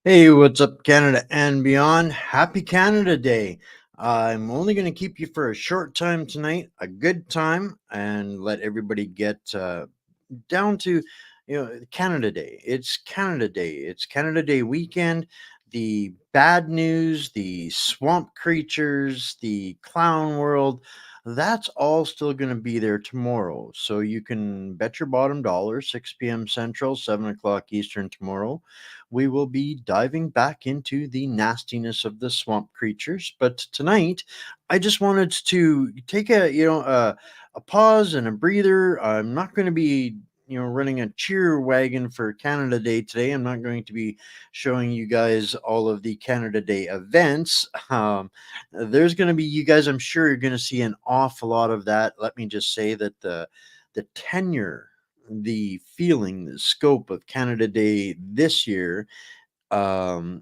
Hey, what's up, Canada and beyond? Happy Canada Day. I'm only going to keep you for a short time tonight, a good time, and let everybody get down to, Canada Day. It's Canada Day. It's Canada Day weekend. The bad news, the swamp creatures, the clown world, that's all still going to be there tomorrow. So you can bet your bottom dollar, 6 p.m. Central, 7 o'clock Eastern tomorrow. We will be diving back into the nastiness of the swamp creatures. But tonight, I just wanted to take a pause and a breather. I'm not going to be running a cheer wagon for Canada Day today. I'm not going to be showing you guys all of the Canada Day events. There's going to be you guys. I'm sure you're going to see an awful lot of that. Let me just say that the tenure, the feeling, the scope of Canada Day this year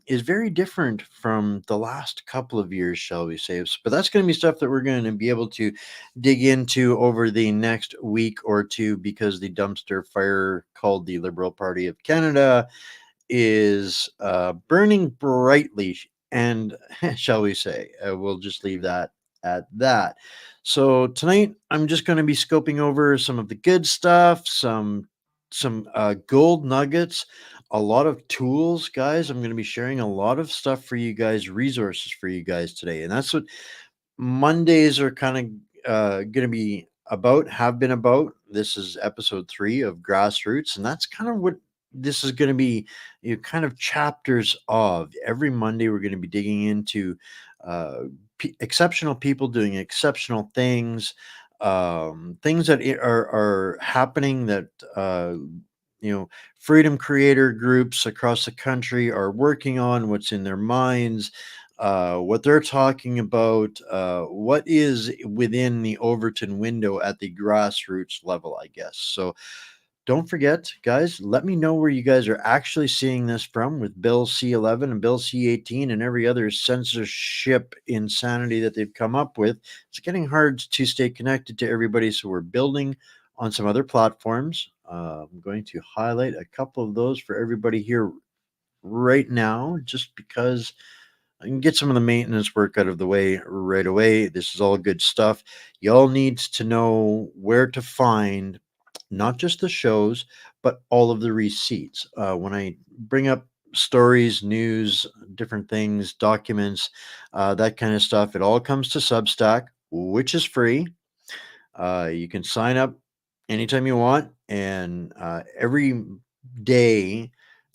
is very different from the last couple of years, shall we say. But that's going to be stuff that we're going to be able to dig into over the next week or two because the dumpster fire called the Liberal Party of Canada is burning brightly. And shall we say, we'll just leave that at that. So tonight, I'm just going to be scoping over some of the good stuff, some gold nuggets, a lot of tools, guys. I'm going to be sharing a lot of stuff for you guys, resources for you guys today, and that's what Mondays are kind of going to be about, have been about. This is episode 3 of Grassroots, and that's kind of what this is going to be, kind of chapters of. Every Monday, we're going to be digging into uh, exceptional people doing exceptional things, things that are happening that. Freedom creator groups across the country are working on, what's in their minds, what they're talking about, what is within the Overton window at the grassroots level, I guess. So don't forget, guys, let me know where you guys are actually seeing this from with Bill C-11 and Bill C-18 and every other censorship insanity that they've come up with. It's getting hard to stay connected to everybody, so we're building on some other platforms. I'm going to highlight a couple of those for everybody here right now, just because I can get some of the maintenance work out of the way right away. This is all good stuff. Y'all need to know where to find not just the shows, but all of the receipts. When I bring up stories, news, different things, documents, that kind of stuff, it all comes to Substack, which is free. You can sign up anytime you want, and every day,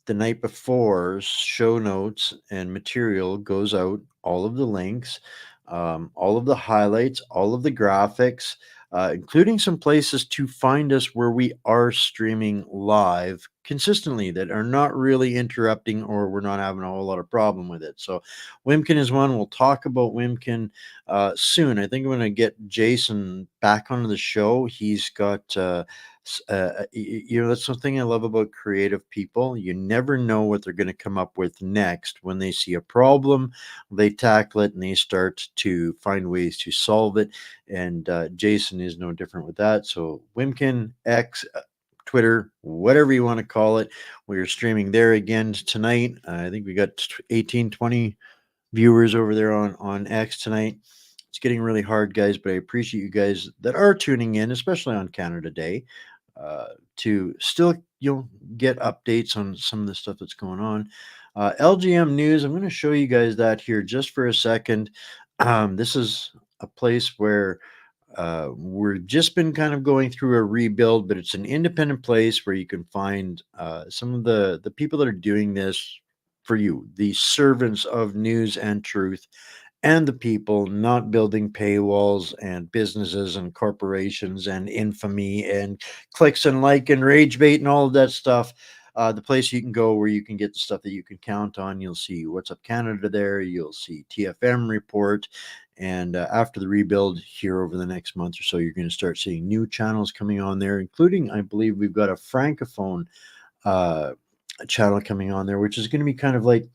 the night before, show notes and material goes out. All of the links, all of the highlights, all of the graphics, including some places to find us where we are streaming live consistently that are not really interrupting, or we're not having a whole lot of problem with it. So Wimkin is one. We'll talk about Wimkin soon. I think I'm going to get Jason back onto the show. He's got, that's something I love about creative people. You never know what they're going to come up with next. When they see a problem, they tackle it and they start to find ways to solve it. And Jason is no different with that. So Wimkin X. Twitter, whatever you want to call it. We are streaming there again tonight. I think we got 18, 20 viewers over there on X tonight. It's getting really hard, guys, but I appreciate you guys that are tuning in, especially on Canada Day, to still get updates on some of the stuff that's going on. LGM News. I'm going to show you guys that here just for a second. This is a place where we've just been kind of going through a rebuild, but it's an independent place where you can find some of the people that are doing this for you, the servants of news and truth, and the people not building paywalls and businesses and corporations and infamy and clicks and like and rage bait and all of that stuff. The place you can go where you can get the stuff that you can count on. You'll see What's Up Canada there. You'll see TFM Report. And after the rebuild here over the next month or so, you're going to start seeing new channels coming on there, including, I believe, we've got a Francophone uh, channel coming on there, which is going to be kind of like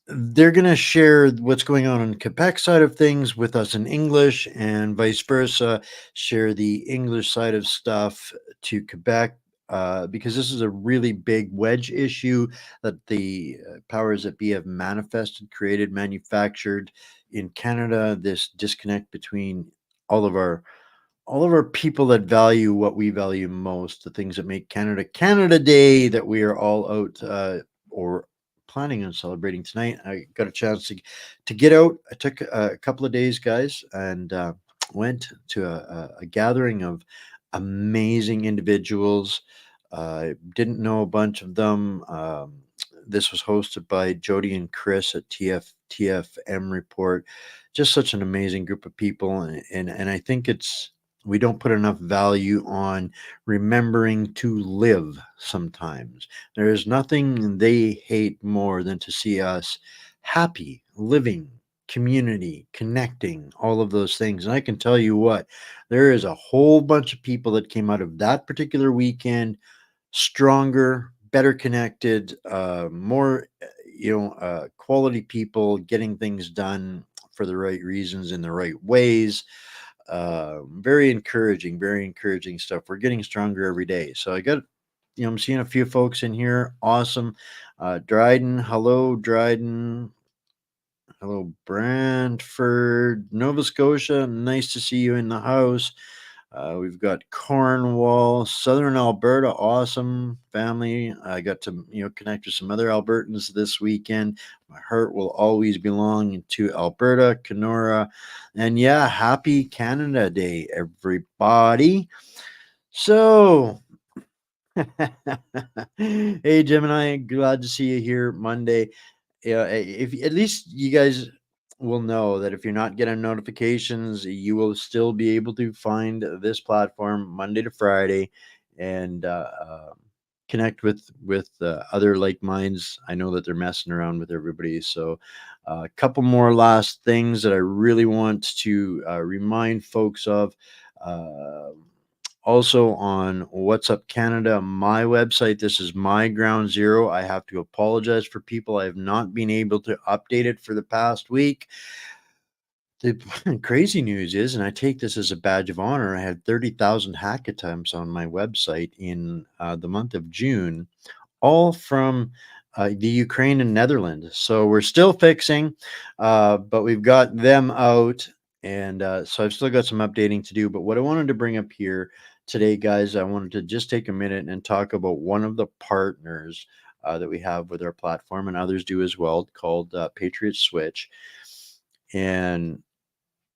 they're going to share what's going on Quebec side of things with us in English, and vice versa, share the English side of stuff to Quebec. because this is a really big wedge issue that the powers that be have manifested, created, manufactured in Canada. This disconnect between all of our all of our people that value what we value most, the things that make Canada Canada Day that we are all out or planning on celebrating tonight. I got a chance to get out. I took a couple of days, guys, and went to a gathering of amazing individuals. I didn't know a bunch of them. This was hosted by Jody and Chris at TFM Report. Just such an amazing group of people, and I think it's we don't put enough value on remembering to live sometimes. There is nothing they hate more than to see us happy, living, community, connecting, all of those things. And I can tell you what, there is a whole bunch of people that came out of that particular weekend stronger, better connected, more, quality people getting things done for the right reasons in the right ways. Very encouraging stuff. We're getting stronger every day. So I got, I'm seeing a few folks in here. Awesome. Dryden, hello, Dryden. Hello, Brantford, Nova Scotia. Nice to see you in the house. We've got Cornwall, Southern Alberta, awesome family. I got to connect with some other Albertans this weekend. My heart will always belong to Alberta, Kenora, and yeah, happy Canada Day, everybody. So, hey Gemini, glad to see you here Monday. Yeah, if at least you guys will know that if you're not getting notifications, you will still be able to find this platform Monday to Friday and connect with other like minds. I know that they're messing around with everybody, so a couple more last things that I really want to remind folks of. Uh, Also on What's Up Canada, my website. This is my ground zero. I have to apologize for people. I have not been able to update it for the past week. The crazy news is, and I take this as a badge of honor, I had 30,000 hack attempts on my website in the month of June, all from the Ukraine and Netherlands. So we're still fixing, but we've got them out. And so I've still got some updating to do. But what I wanted to bring up here today, guys, I wanted to just take a minute and talk about one of the partners that we have with our platform, and others do as well, called Patriot Switch. And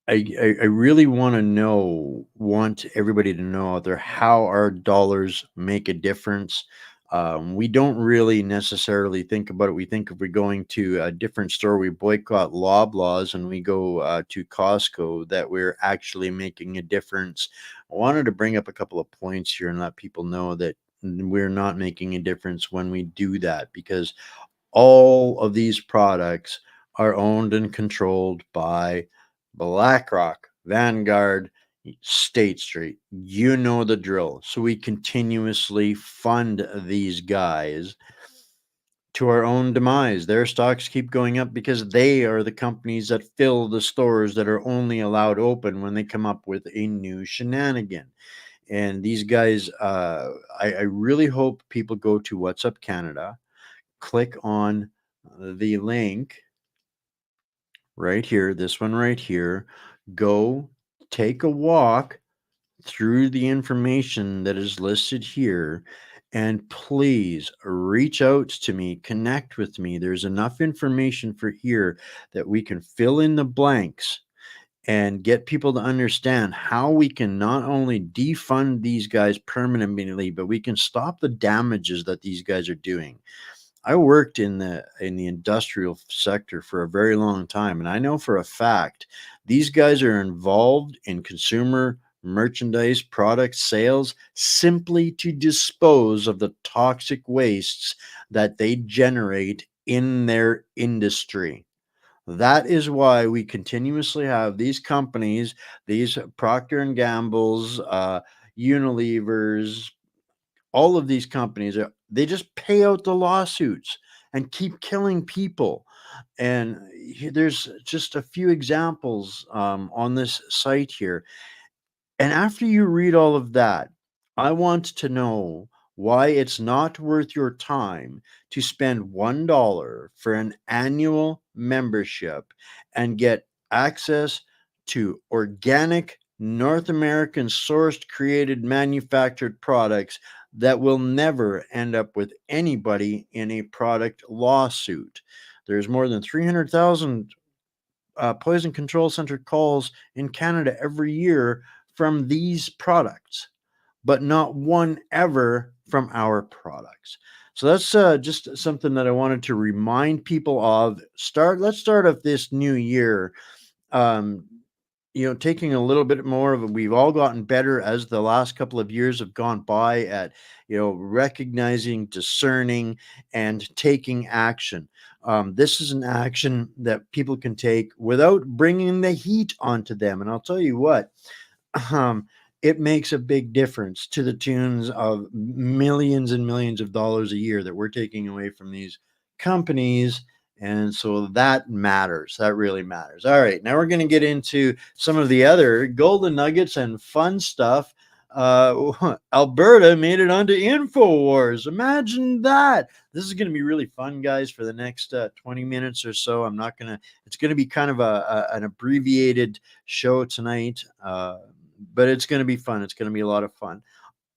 I really want everybody to know out there how our dollars make a difference. We don't really necessarily think about it. We think if we're going to a different store, we boycott Loblaws and we go to Costco, that we're actually making a difference. I wanted to bring up a couple of points here and let people know that we're not making a difference when we do that, because all of these products are owned and controlled by BlackRock, Vanguard, State Street. You know the drill. So we continuously fund these guys to our own demise. Their stocks keep going up because they are the companies that fill the stores that are only allowed open when they come up with a new shenanigan. And these guys, I really hope people go to What's Up Canada, click on the link right here, this one right here, go take a walk through the information that is listed here, and please reach out to me, connect with me. There's enough information for here that we can fill in the blanks and get people to understand how we can not only defund these guys permanently, but we can stop the damages that these guys are doing. I worked in the industrial sector for a very long time, and I know for a fact these guys are involved in consumer merchandise product sales simply to dispose of the toxic wastes that they generate in their industry. That is why we continuously have these companies, these Procter and Gamble's, Unilevers, all of these companies they just pay out the lawsuits and keep killing people. And there's just a few examples on this site here. And after you read all of that, I want to know, why it's not worth your time to spend $1 for an annual membership and get access to organic North American sourced, created, manufactured products that will never end up with anybody in a product lawsuit. There's more than 300,000 poison control center calls in Canada every year from these products, but not one ever from our products. So that's just something that I wanted to remind people of. Let's start off this new year, um, taking a little bit more of we've all gotten better as the last couple of years have gone by at, recognizing, discerning, and taking action. This is an action that people can take without bringing the heat onto them. And I'll tell you what, um, it makes a big difference to the tunes of millions and millions of dollars a year that we're taking away from these companies. And so that matters. That really matters. All right. Now we're going to get into some of the other golden nuggets and fun stuff. Alberta made it onto InfoWars. Imagine that. This is going to be really fun, guys, for the next 20 minutes or so. It's going to be kind of an abbreviated show tonight. But it's going to be fun. It's going to be a lot of fun.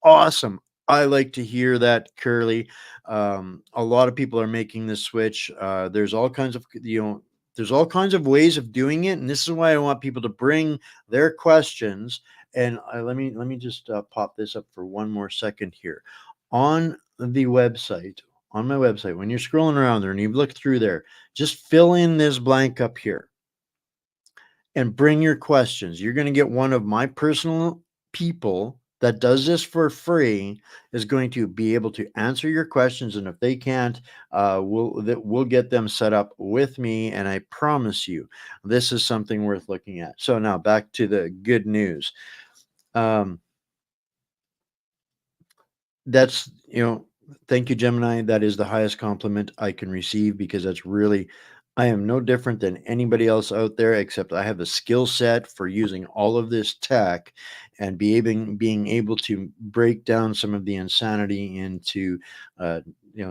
Awesome. I like to hear that, Curly. A lot of people are making this switch. There's all kinds of ways of doing it, and this is why I want people to bring their questions. And let me just pop this up for one more second here. On the website, on my website, when you're scrolling around there and you look through there, just fill in this blank up here and bring your questions. You're going to get one of my personal people that does this for free is going to be able to answer your questions. And if they can't, we'll get them set up with me. And I promise you, this is something worth looking at. So now back to the good news. That's, thank you, Gemini. That is the highest compliment I can receive because I am no different than anybody else out there, except I have a skill set for using all of this tech and being able to break down some of the insanity into,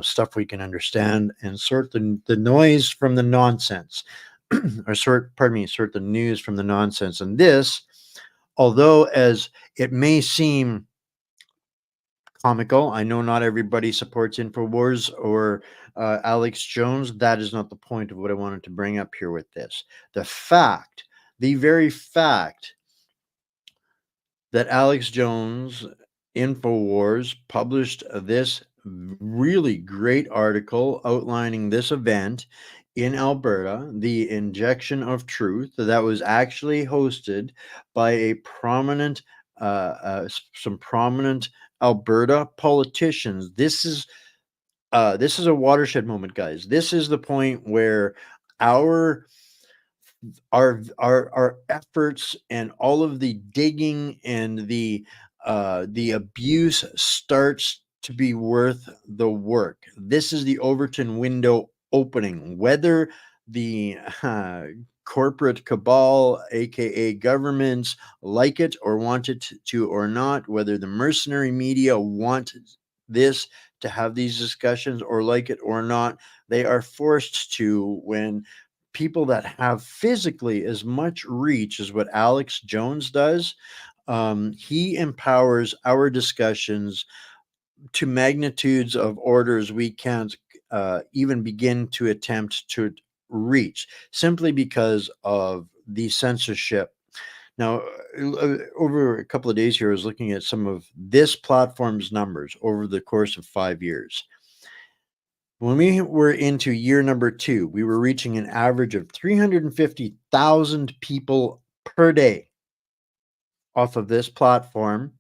stuff we can understand and sort the noise from the nonsense, or sort the news from the nonsense. And this, although as it may seem comical. I know not everybody supports InfoWars or Alex Jones. That is not the point of what I wanted to bring up here with this. The very fact that Alex Jones, InfoWars, published this really great article outlining this event in Alberta, the Injection of Truth, that was actually hosted by some prominent Alberta politicians. This is a watershed moment, guys. This is the point where our our efforts and all of the digging and the abuse starts to be worth the work. This is the Overton window opening. Whether the corporate cabal, aka governments, like it or want it to or not, whether the mercenary media want this to have these discussions or like it or not, they are forced to when people that have physically as much reach as what Alex Jones does. He empowers our discussions to magnitudes of orders we can't even begin to attempt to reach simply because of the censorship. Now, over a couple of days here, I was looking at some of this platform's numbers over the course of 5 years. When we were into year number 2, we were reaching an average of 350,000 people per day off of this platform.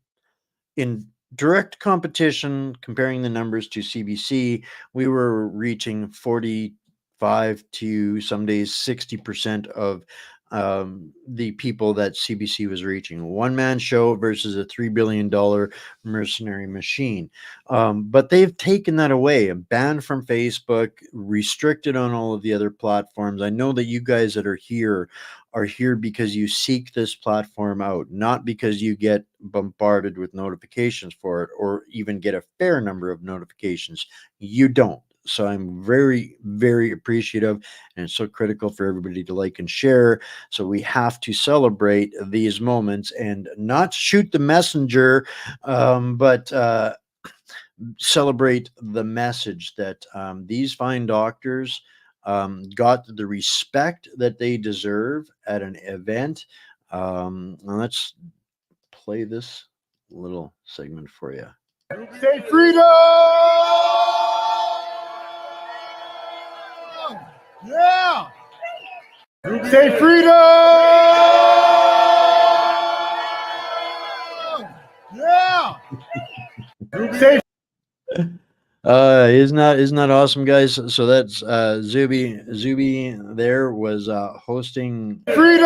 In direct competition, comparing the numbers to CBC, we were reaching 45 to some days 60% of the people that CBC was reaching. A one-man show versus a $3 billion mercenary machine. But they've taken that away, banned from Facebook, restricted on all of the other platforms. I know that you guys that are here are here because you seek this platform out, not because you get bombarded with notifications for it or even get a fair number of notifications. You don't. So I'm very, very appreciative, and it's so critical for everybody to like and share. So we have to celebrate these moments and not shoot the messenger, but celebrate the message that these fine doctors got the respect that they deserve at an event. And let's play this little segment for you. Say freedom! Yeah! Say freedom! Yeah! Say Isn't that awesome, guys? So that's Zuby there was hosting freedom!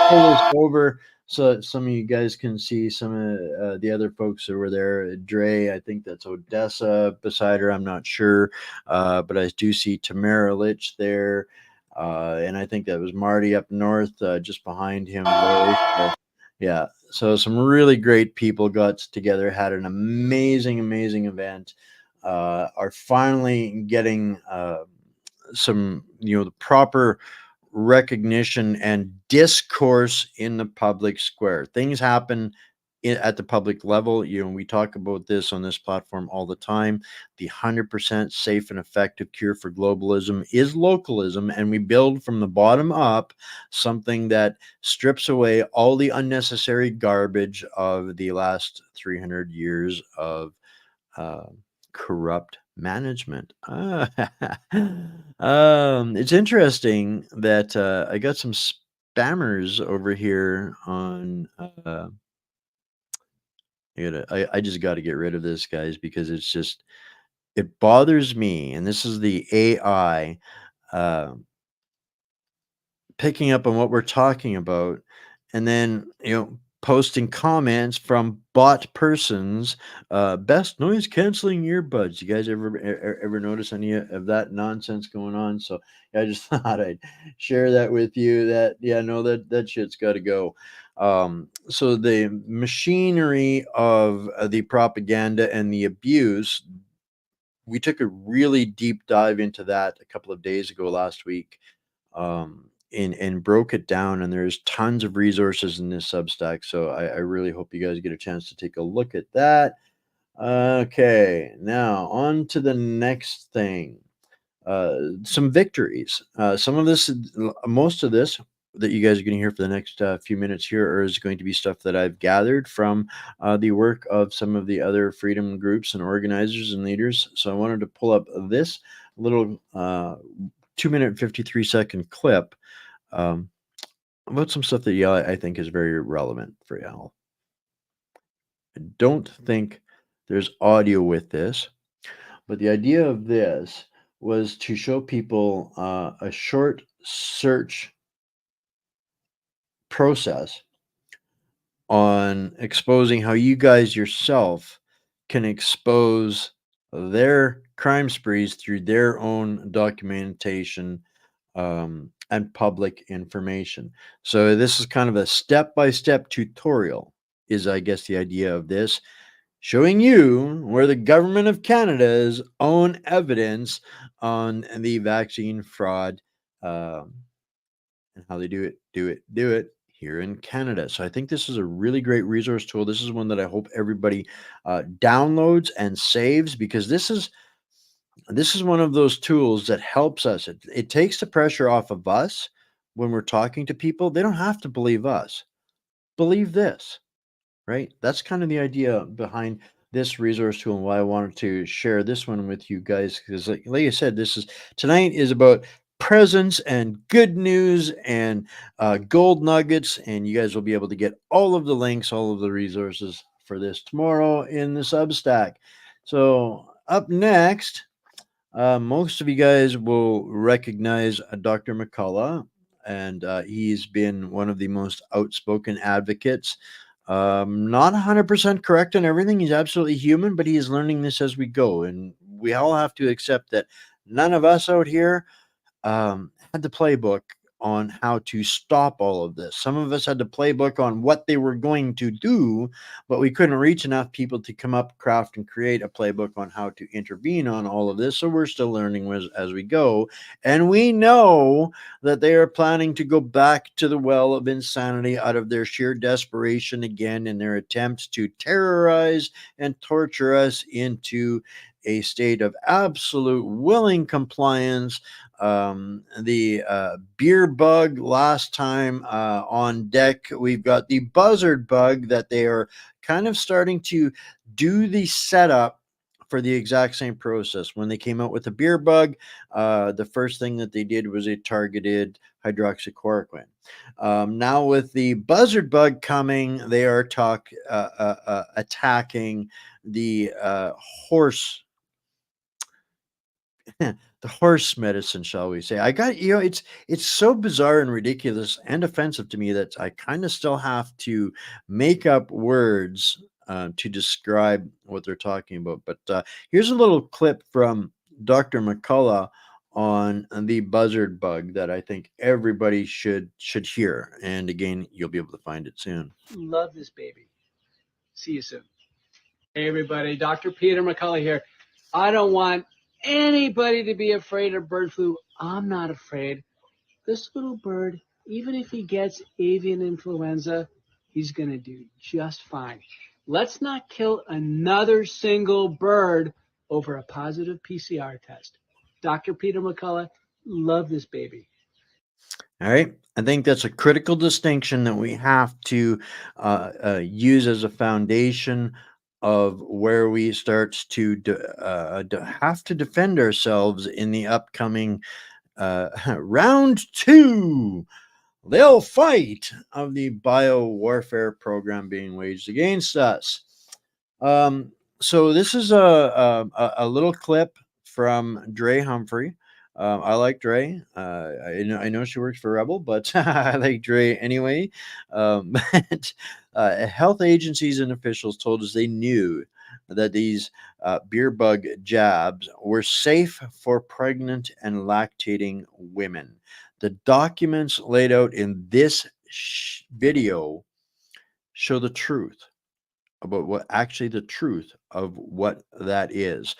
pull this over so some of you guys can see some of the other folks that were there. Dre, I think that's Odessa beside her. I'm not sure, but I do see Tamara Lich there, and I think that was Marty up north, just behind him. So, yeah, so some really great people got together, had an amazing, amazing event. Are finally getting some, the proper recognition and discourse in the public square. Things happen at the public level. We talk about this on this platform all the time. The 100% safe and effective cure for globalism is localism, and we build from the bottom up something that strips away all the unnecessary garbage of the last 300 years of uh, corrupt management. It's interesting that I got some spammers over here on. I just got to get rid of this, guys, because it bothers me, and this is the AI uh, picking up on what we're talking about, and then posting comments from bot persons. Best noise canceling earbuds. You guys ever notice any of that nonsense going on? So I just thought I'd share that with you. That no, that shit's got to go. So the machinery of the propaganda and the abuse, we took a really deep dive into that a couple of days ago last week, and broke it down, and there's tons of resources in this Substack. So I really hope you guys get a chance to take a look at that. Okay, now on to the next thing. Some victories. Some of this, most of this that you guys are going to hear for the next few minutes here is going to be stuff that I've gathered from the work of some of the other freedom groups and organizers and leaders. So I wanted to pull up this little 2-minute 53-second clip about some stuff that I think is very relevant for y'all. I don't think there's audio with this, but the idea of this was to show people a short search process on exposing how you guys yourself can expose their crime sprees through their own documentation and public information. So this is kind of a step-by-step tutorial, is I guess the idea of this, showing you where the government of Canada's own evidence on the vaccine fraud, and how they do it here in Canada. So I think this is a really great resource tool. This is one that I hope everybody downloads and saves, because this is one of those tools that helps us. It takes the pressure off of us when we're talking to people. They don't have to believe us. Believe this, right? That's kind of the idea behind this resource tool and why I wanted to share this one with you guys. Because like I said, tonight is about presents and good news and gold nuggets. And you guys will be able to get all of the links, all of the resources for this tomorrow in the Substack. So up next, most of you guys will recognize Dr. McCullough, and he's been one of the most outspoken advocates. Not 100% correct on everything. He's absolutely human, but he is learning this as we go. And we all have to accept that none of us out here had the playbook on how to stop all of this. Some of us had the playbook on what they were going to do, but we couldn't reach enough people to come up, craft, and create a playbook on how to intervene on all of this. So we're still learning as we go. And we know that they are planning to go back to the well of insanity out of their sheer desperation again in their attempts to terrorize and torture us into a state of absolute willing compliance. The beer bug last time on deck. We've got the buzzard bug that they are kind of starting to do the setup for the exact same process. When they came out with the beer bug, the first thing that they did was a targeted hydroxychloroquine. Now with the buzzard bug coming, they are attacking the horse the horse medicine, shall we say. I got, it's so bizarre and ridiculous and offensive to me that I kind of still have to make up words to describe what they're talking about. But here's a little clip from Dr. McCullough on the buzzard bug that I think everybody should hear. And again, you'll be able to find it soon. Love this baby. See you soon. Hey everybody, Dr. Peter McCullough here. I don't want anybody to be afraid of bird flu. I'm not afraid. This little bird, even if he gets avian influenza, he's going to do just fine. Let's not kill another single bird over a positive PCR test. Dr. Peter McCullough, love this baby. All right. I think that's a critical distinction that we have to use as a foundation of where we start to have to defend ourselves in the upcoming round 2. They'll fight of the biowarfare program being waged against us. So this is a little clip from Dre Humphrey. I like Dre. I know she works for Rebel, but I like Dre anyway. But health agencies and officials told us they knew that these beer bug jabs were safe for pregnant and lactating women. The documents laid out in this video show the truth about the truth of what that is.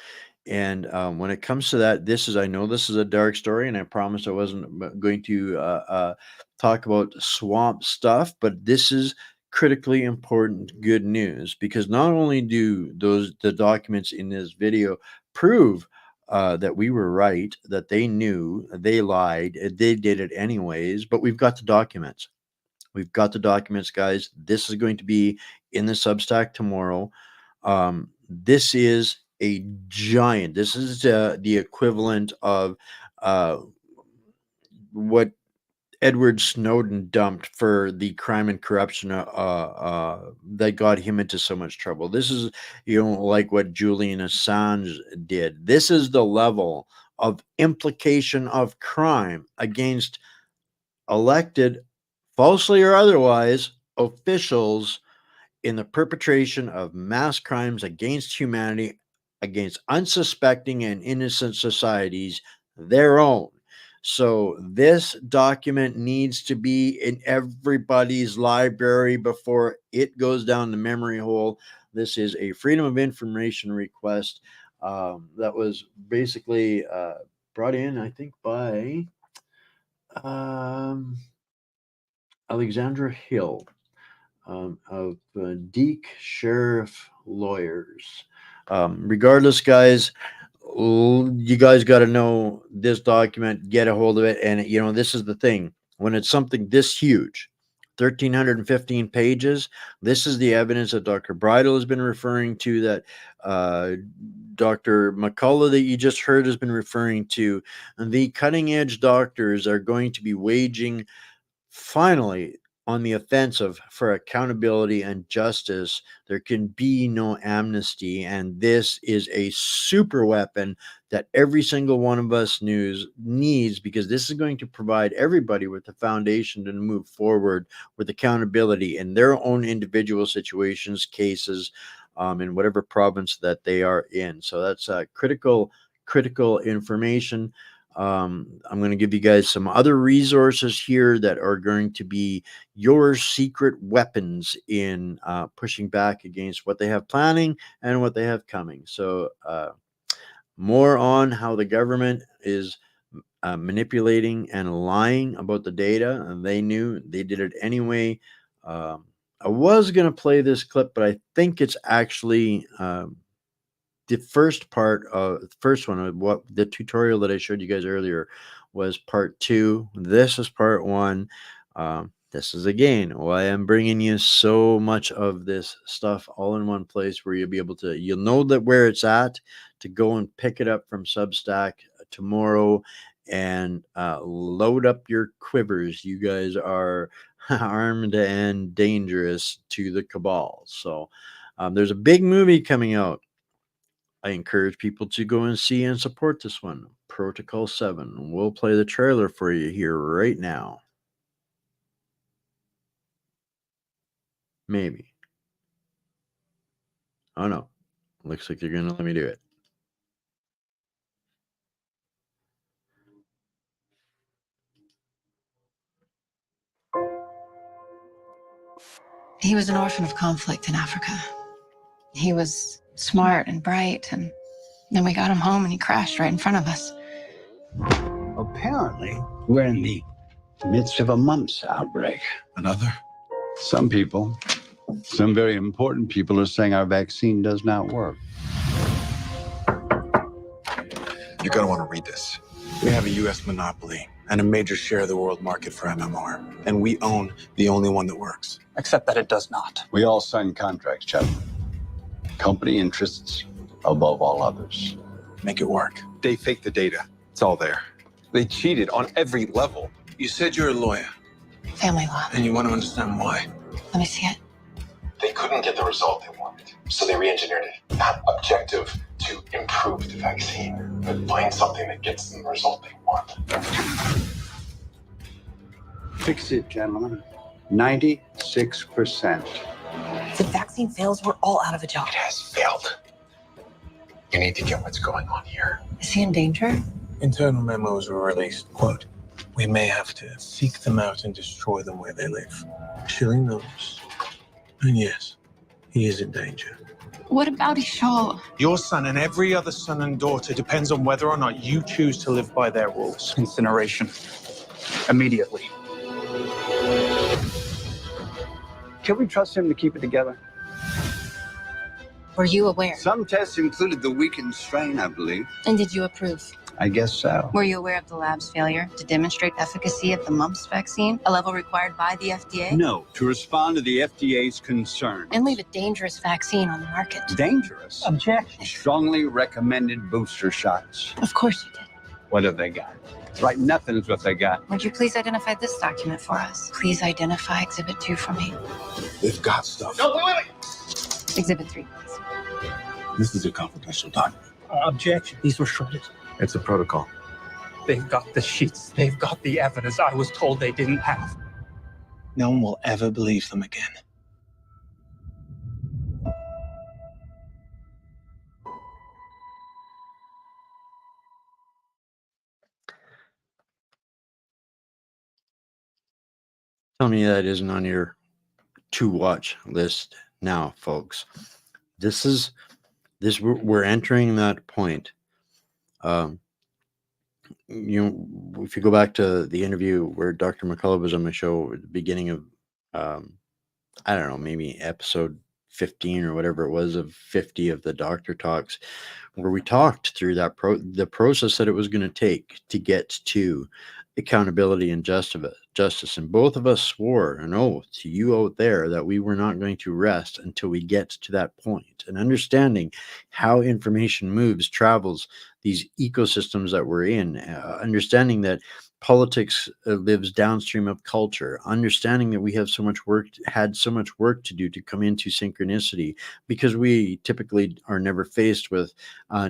And when it comes to that, I know this is a dark story, and I promised I wasn't going to talk about swamp stuff, but this is critically important good news, because not only do the documents in this video prove that we were right, that they knew, they lied, they did it anyways, but we've got the documents. We've got the documents, guys. This is going to be in the Substack tomorrow. This is a giant. This is the equivalent of what Edward Snowden dumped for the crime and corruption that got him into so much trouble. This is, like what Julian Assange did. This is the level of implication of crime against elected, falsely or otherwise, officials in the perpetration of mass crimes against humanity, against unsuspecting and innocent societies, their own. So this document needs to be in everybody's library before it goes down the memory hole. This is a Freedom of Information request that was basically brought in, I think, by Alexandra Hill of Deke Sheriff Lawyers. Regardless, guys, you guys got to know this document, get a hold of it. And, this is the thing. When it's something this huge, 1,315 pages, this is the evidence that Dr. Bridle has been referring to, that Dr. McCullough that you just heard has been referring to. And the cutting-edge doctors are going to be waging, finally, on the offensive for accountability and justice. There can be no amnesty, and this is a super weapon that every single one of us needs, because this is going to provide everybody with the foundation to move forward with accountability in their own individual situations, cases, in whatever province that they are in. So that's critical information. I'm going to give you guys some other resources here that are going to be your secret weapons in pushing back against what they have planning and what they have coming. So more on how the government is manipulating and lying about the data, and they knew they did it anyway. I was going to play this clip, but I think it's actually the first one of what the tutorial that I showed you guys earlier was part 2. This is part 1. This is again why I'm bringing you so much of this stuff all in one place, where you'll be able to, you'll know that where it's at to go and pick it up from Substack tomorrow and load up your quivers. You guys are armed and dangerous to the cabal. So there's a big movie coming out. I encourage people to go and see and support this one, Protocol 7. We'll play the trailer for you here right now. Maybe. Oh no. Looks like they're going to let me do it. He was an orphan of conflict in Africa. He was smart and bright, and then we got him home and he crashed right in front of us. Apparently, we're in the midst of a mumps outbreak. Another? Some people, some very important people, are saying our vaccine does not work. You're going to want to read this. We have a U.S. monopoly and a major share of the world market for MMR, and we own the only one that works. Except that it does not. We all sign contracts, Chuck. Company interests above all others. Make it work. They faked the data. It's all there. They cheated on every level. You said you're a lawyer, Family law. and you want to understand why. Let me see it. They couldn't get the result they wanted, so they re-engineered it. Not objective to improve the vaccine, but find something that gets them the result they want. Fix it, gentlemen. 96%. If the vaccine fails, we're all out of a job. It has failed. You need to get what's going on here. Is he in danger? Internal memos were released. Quote, we may have to seek them out and destroy them where they live. Chilling knows. And yes, he is in danger. What about Ishal? Your son and every other son and daughter depends on whether or not you choose to live by their rules. Incineration. Immediately. Can we trust him to keep it together? Were you aware? Some tests included the weakened strain, I believe. And did you approve? I guess so. Were you aware of the lab's failure to demonstrate efficacy of the mumps vaccine, a level required by the FDA? No, to respond to the FDA's concern. And leave a dangerous vaccine on the market? Dangerous. Objection. Strongly recommended booster shots. Of course you did. What have they got? Right, nothing is what they got. Would you please identify this document for us? Please identify Exhibit 2 for me. They've got stuff. No, wait. Exhibit 3, please. This is a confidential document. Objection. These were shredded. It's a protocol. They've got the sheets. They've got the evidence I was told they didn't have. No one will ever believe them again. Tell me that isn't on your to watch list now, folks. We're entering that point. If you go back to the interview where Dr. McCullough was on my show at the beginning of, I don't know, maybe episode 15 or whatever it was of 50 of the Doctor Talks, where we talked through that the process that it was going to take to get to accountability and justice. And both of us swore an oath to you out there that we were not going to rest until we get to that point. And understanding how information moves, travels, these ecosystems that we're in, understanding that politics lives downstream of culture, understanding that we have had so much work to do to come into synchronicity, because we typically are never faced with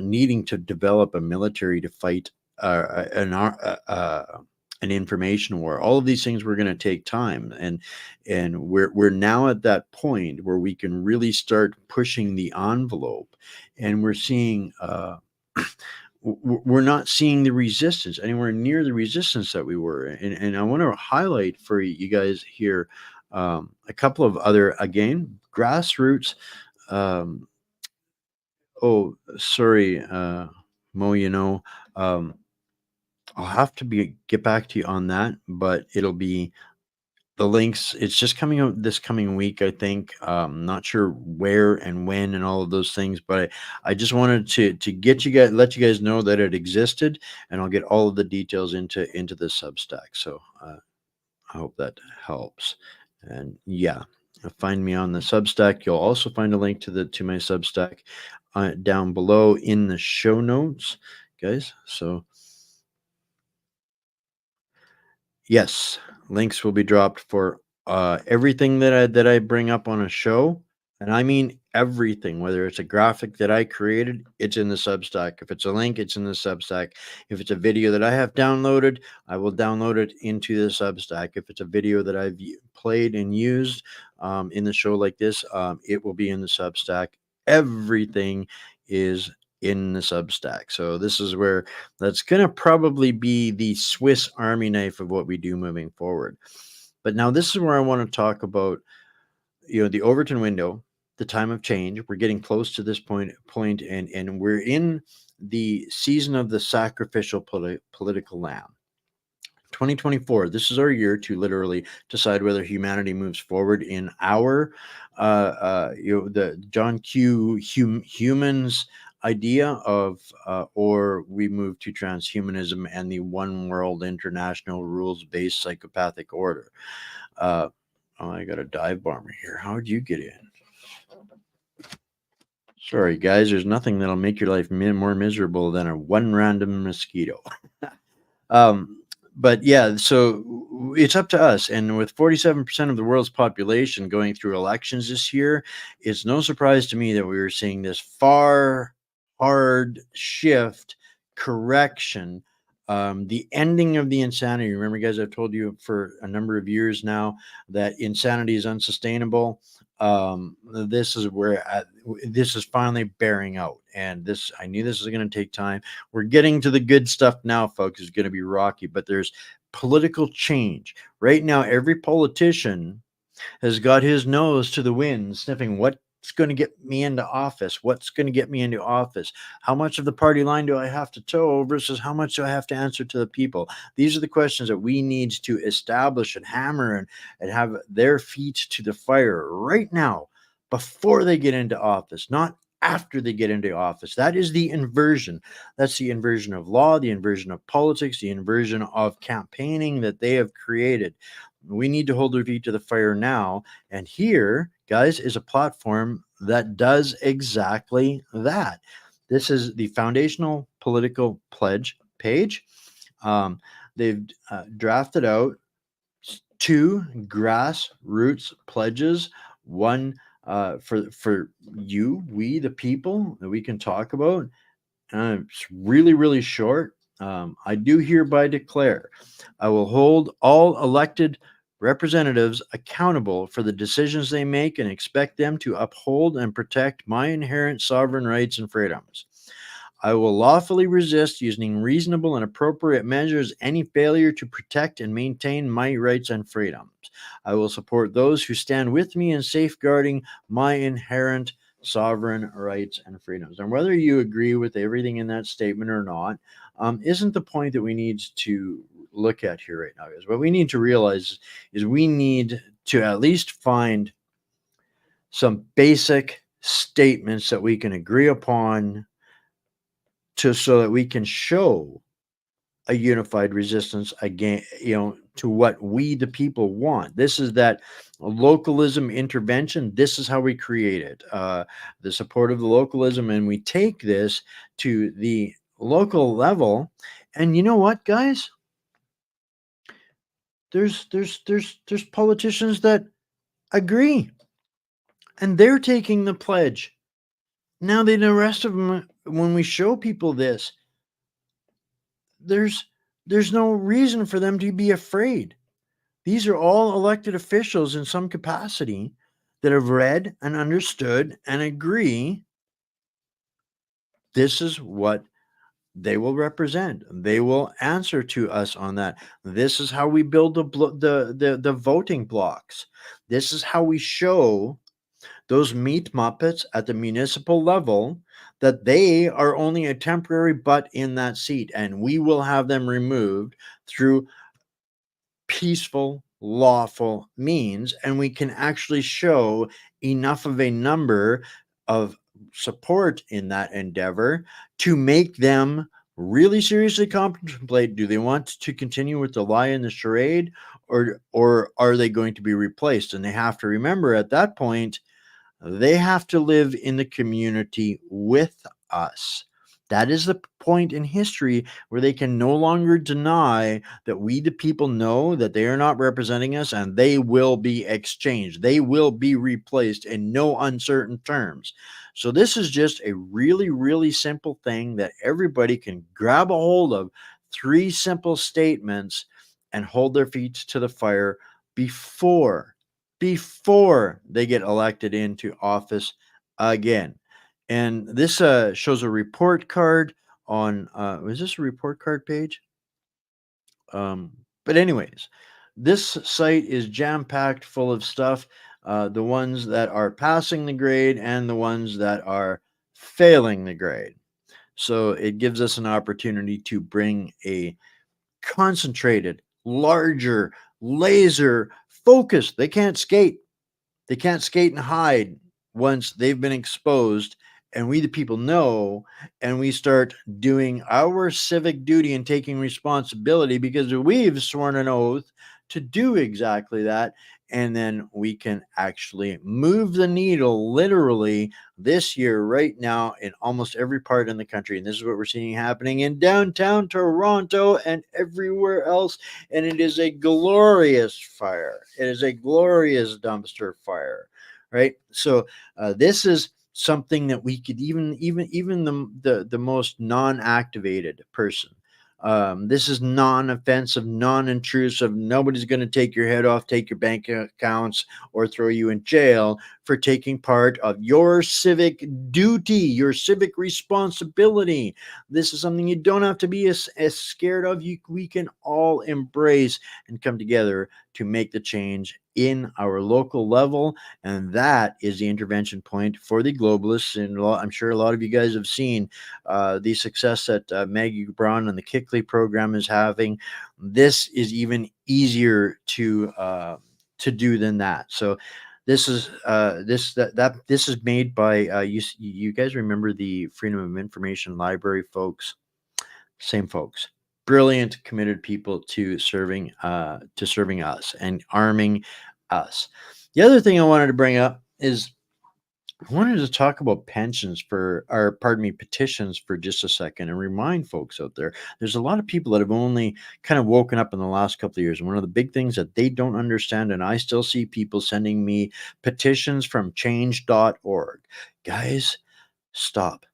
needing to develop a military to fight an information war. All of these things were going to take time, and we're now at that point where we can really start pushing the envelope, and we're seeing we're not seeing the resistance anywhere near the resistance that we were. And I want to highlight for you guys here a couple of other, again, grassroots. Oh, sorry, Mo, I'll have to get back to you on that, but it'll be the links. It's just coming out this coming week, I think. Not sure where and when and all of those things, but I just wanted to let you guys know that it existed, and I'll get all of the details into the Substack. So I hope that helps. And yeah, find me on the Substack. You'll also find a link to my Substack down below in the show notes, guys. So yes, links will be dropped for everything that I bring up on a show, and I mean everything. Whether it's a graphic that I created, it's in the Substack. If it's a link, it's in the Substack. If it's a video that I have downloaded, I will download it into the Substack. If it's a video that I've played and used in the show like this, it will be in the Substack. Everything is in the Substack. So this is where that's going to probably be the Swiss Army knife of what we do moving forward. But now this is where I want to talk about, the Overton window, the time of change. We're getting close to this point, and we're in the season of the sacrificial political lamb. 2024, this is our year to literally decide whether humanity moves forward in our the John Q humans idea of or we move to transhumanism and the one world international rules-based psychopathic order. Oh, I got a dive bomber here. How'd you get in? Sorry guys, there's nothing that'll make your life more miserable than a one random mosquito. But yeah, so it's up to us. And with 47% of the world's population going through elections this year, it's no surprise to me that we were seeing this hard shift, correction, the ending of the insanity. Remember, guys, I've told you for a number of years now that insanity is unsustainable. This is where this is finally bearing out, and I knew this was going to take time. We're getting to the good stuff now, folks. It's going to be rocky, but there's political change right now. Every politician has got his nose to the wind, sniffing what's going to get me into office. What's going to get me into office? How much of the party line do I have to toe versus how much do I have to answer to the people? These are the questions that we need to establish and hammer and have their feet to the fire right now before they get into office, not after they get into office. That is the inversion. That's the inversion of law, the inversion of politics, the inversion of campaigning that they have created. We need to hold their feet to the fire now. And here, guys, is a platform that does exactly that. This is the Foundational Political Pledge page. They've drafted out 2 grassroots pledges, one for you, we the people, that we can talk about. It's really, really short. I do hereby declare I will hold all elected representatives accountable for the decisions they make and expect them to uphold and protect my inherent sovereign rights and freedoms. I will lawfully resist using reasonable and appropriate measures any failure to protect and maintain my rights and freedoms. I will support those who stand with me in safeguarding my inherent sovereign rights and freedoms. And whether you agree with everything in that statement or not, isn't the point that we need to look at here right now. Is what we need to realize is we need to at least find some basic statements that we can agree upon so that we can show a unified resistance again, to what we the people want. This is that localism intervention. This is how we create it. The support of the localism, and we take this to the local level. And you know what, guys? There's politicians that agree, and they're taking the pledge. Now the rest of them, when we show people this, there's no reason for them to be afraid. These are all elected officials in some capacity that have read and understood and agree this is what they will represent. They will answer to us on that. This is how we build the voting blocks. This is how we show those meat muppets at the municipal level that they are only a temporary butt in that seat, and we will have them removed through peaceful, lawful means, and we can actually show enough of a number of support in that endeavor to make them really seriously contemplate, do they want to continue with the lie and the charade, or are they going to be replaced? And they have to remember at that point, they have to live in the community with us. That is the point in history where they can no longer deny that we, the people, know that they are not representing us, and they will be exchanged. They will be replaced in no uncertain terms. So this is just a really, really simple thing that everybody can grab a hold of. 3 simple statements and hold their feet to the fire before they get elected into office again. And this shows a report card on, is this a report card page? But anyways, this site is jam-packed full of stuff. The ones that are passing the grade and the ones that are failing the grade. So it gives us an opportunity to bring a concentrated, larger, laser focus. They can't skate. They can't skate and hide once they've been exposed, and we, the people, know, and we start doing our civic duty and taking responsibility because we've sworn an oath to do exactly that. And then we can actually move the needle literally this year, right now, in almost every part in the country. And this is what we're seeing happening in downtown Toronto and everywhere else. And it is a glorious fire. It is a glorious dumpster fire, right? So this is something that we could even the most non-activated person. This is non-offensive, non-intrusive. Nobody's going to take your head off, take your bank accounts, or throw you in jail for taking part of your civic duty, your civic responsibility. This is something you don't have to be as scared of. We can all embrace and come together to make the change in our local level. And that is the intervention point for the globalists. And I'm sure a lot of you guys have seen the success that Maggie Brown and the Kickley program is having. This is even easier to do than that. So this is this is made by you guys remember the Freedom of Information Library folks? Same folks. Brilliant, committed people to serving us and arming us. The other thing I wanted to bring up is I wanted to talk about petitions for just a second and remind folks out there, there's a lot of people that have only kind of woken up in the last couple of years. And one of the big things that they don't understand, and I still see people sending me petitions from change.org. Guys, stop.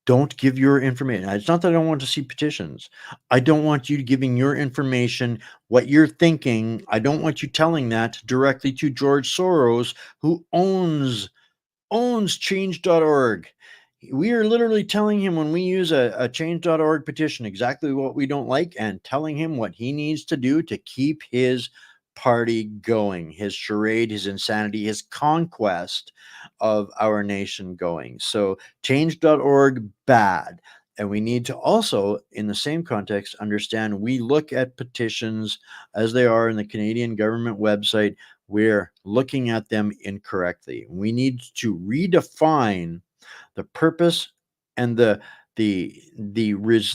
Don't give your information. It's not that I don't want to see petitions. I don't want you giving your information, what you're thinking. I don't want you telling that directly to George Soros, who owns change.org. We are literally telling him when we use a change.org petition exactly what we don't like, and telling him what he needs to do to keep his party going, his charade, his insanity, his conquest of our nation going. So change.org, bad. And we need to also, in the same context, understand we look at petitions as they are in the Canadian government website. We're looking at them incorrectly. We need to redefine the purpose and the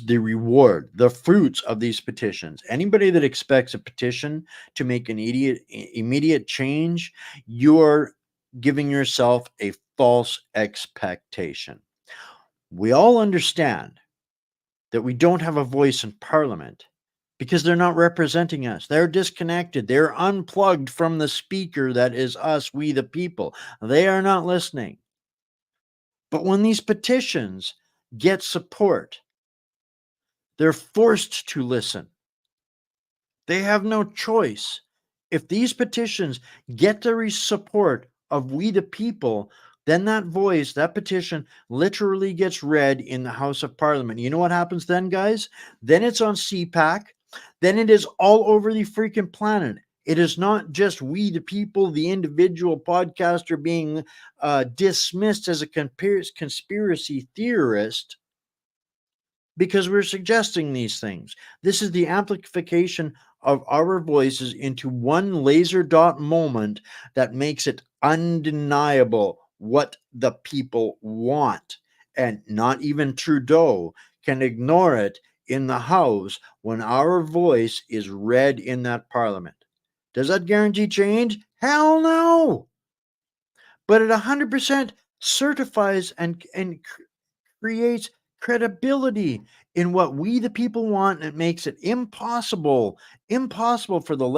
reward, the fruits of these petitions. Anybody that expects a petition to make an immediate change, you're giving yourself a false expectation. We all understand that we don't have a voice in Parliament because they're not representing us. They're disconnected. They're unplugged from the speaker that is us, we the people. They are not listening. But when these petitions get support, they're forced to listen. They have no choice. If these petitions get the support of we the people, then that voice, that petition literally gets read in the House of Parliament. You know what happens then, guys? Then it's on CPAC. Then it is all over the freaking planet. It is not just we, the people, the individual podcaster being dismissed as a conspiracy theorist because we're suggesting these things. This is the amplification of our voices into one laser dot moment that makes it undeniable what the people want. And not even Trudeau can ignore it in the House when our voice is read in that Parliament. Does that guarantee change? Hell no. But it 100% certifies and creates credibility in what we the people want, and it makes it impossible for the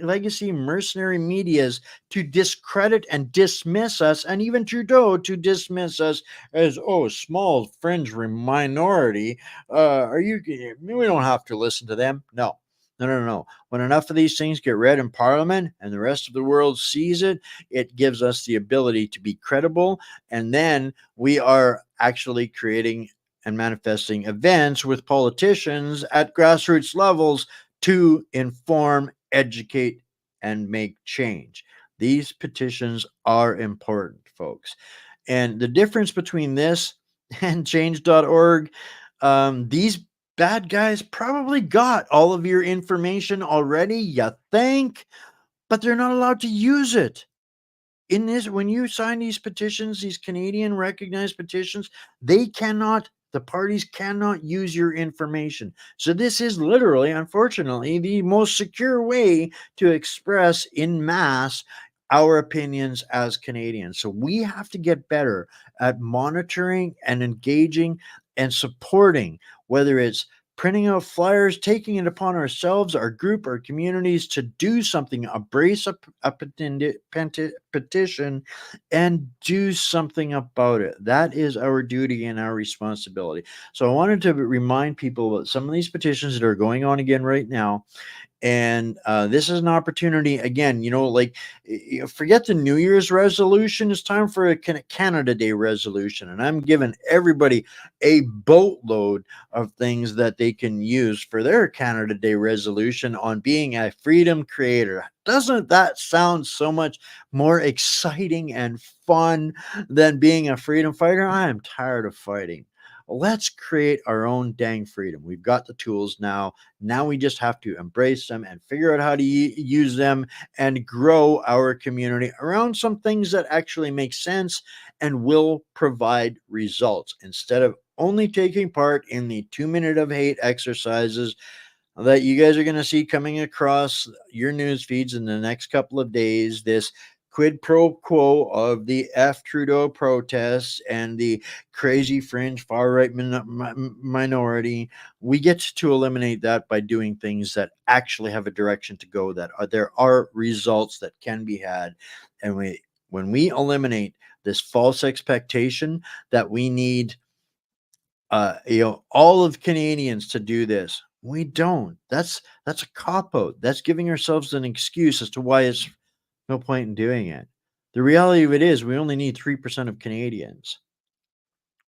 legacy mercenary medias to discredit and dismiss us, and even Trudeau to dismiss us as small fringe minority. We don't have to listen to them. No. When enough of these things get read in Parliament and the rest of the world sees it, it gives us the ability to be credible, and then we are actually creating and manifesting events with politicians at grassroots levels to inform, educate, and make change. These petitions are important, folks. And the difference between this and change.org, these bad guys probably got all of your information already, you think, but they're not allowed to use it. In this, when you sign these petitions, these Canadian recognized petitions, the parties cannot use your information. So this is literally, unfortunately, the most secure way to express in mass our opinions as Canadians. So we have to get better at monitoring and engaging and supporting, whether it's printing out flyers, taking it upon ourselves, our group, our communities to do something, embrace a petition and do something about it. That is our duty and our responsibility. So I wanted to remind people about some of these petitions that are going on again right now. And this is an opportunity again, forget the New Year's resolution. It's time for a Canada Day resolution. And I'm giving everybody a boatload of things that they can use for their Canada Day resolution on being a freedom creator. Doesn't that sound so much more exciting and fun than being a freedom fighter? I am tired of fighting. Let's create our own dang freedom. We've got the tools now. Now we just have to embrace them and figure out how to use them and grow our community around some things that actually make sense and will provide results, instead of only taking part in the 2-minute of hate exercises that you guys are going to see coming across your news feeds in the next couple of days. This quid pro quo of the F Trudeau protests and the crazy fringe far right minority. We get to eliminate that by doing things that actually have a direction to go, that there are results that can be had. And when we eliminate this false expectation that we need all of Canadians to do this, we don't. That's a cop-out. That's giving ourselves an excuse as to why it's no point in doing it. The reality of it is we only need 3% of Canadians.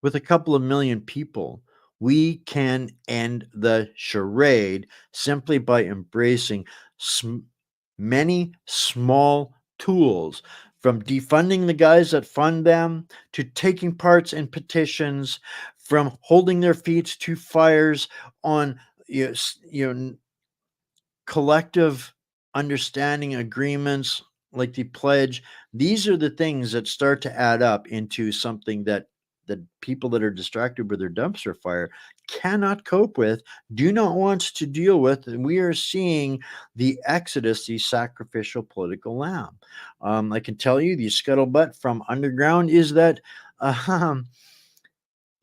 With a couple of million people, we can end the charade simply by embracing many small tools, from defunding the guys that fund them, to taking parts in petitions, from holding their feet to fires on collective understanding agreements like the pledge. These are the things that start to add up into something that the people that are distracted with their dumpster fire cannot cope with, do not want to deal with. And we are seeing the exodus, the sacrificial political lamb. I can tell you the scuttlebutt from underground is that the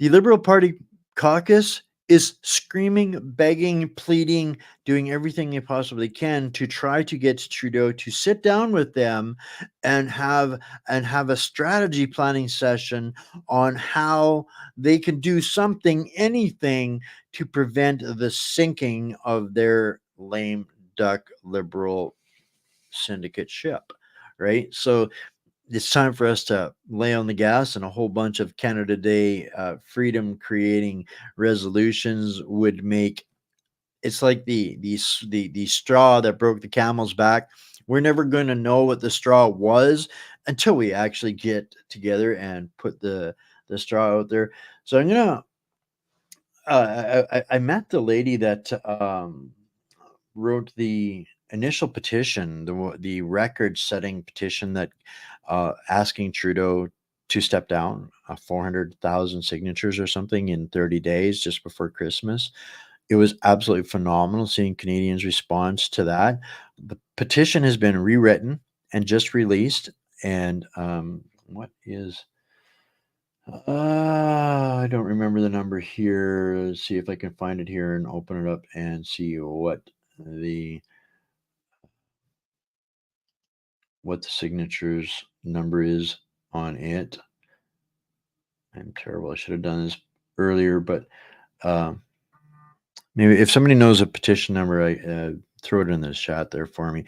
Liberal Party caucus is screaming, begging, pleading, doing everything they possibly can to try to get Trudeau to sit down with them and have a strategy planning session on how they can do something, anything, to prevent the sinking of their lame duck liberal syndicate ship, right? So it's time for us to lay on the gas, and a whole bunch of Canada Day freedom creating resolutions would make. It's like the straw that broke the camel's back. We're never going to know what the straw was until we actually get together and put the straw out there. So I'm gonna. I met the lady that wrote the initial petition, the record-setting petition that asking Trudeau to step down, 400,000 signatures or something in 30 days just before Christmas. It was absolutely phenomenal seeing Canadians' response to that. The petition has been rewritten and just released. And what is I don't remember the number here. Let's see if I can find it here and open it up and see the what the signatures number is on it. I'm terrible. I should have done this earlier, but maybe if somebody knows a petition number, I throw it in the chat there for me.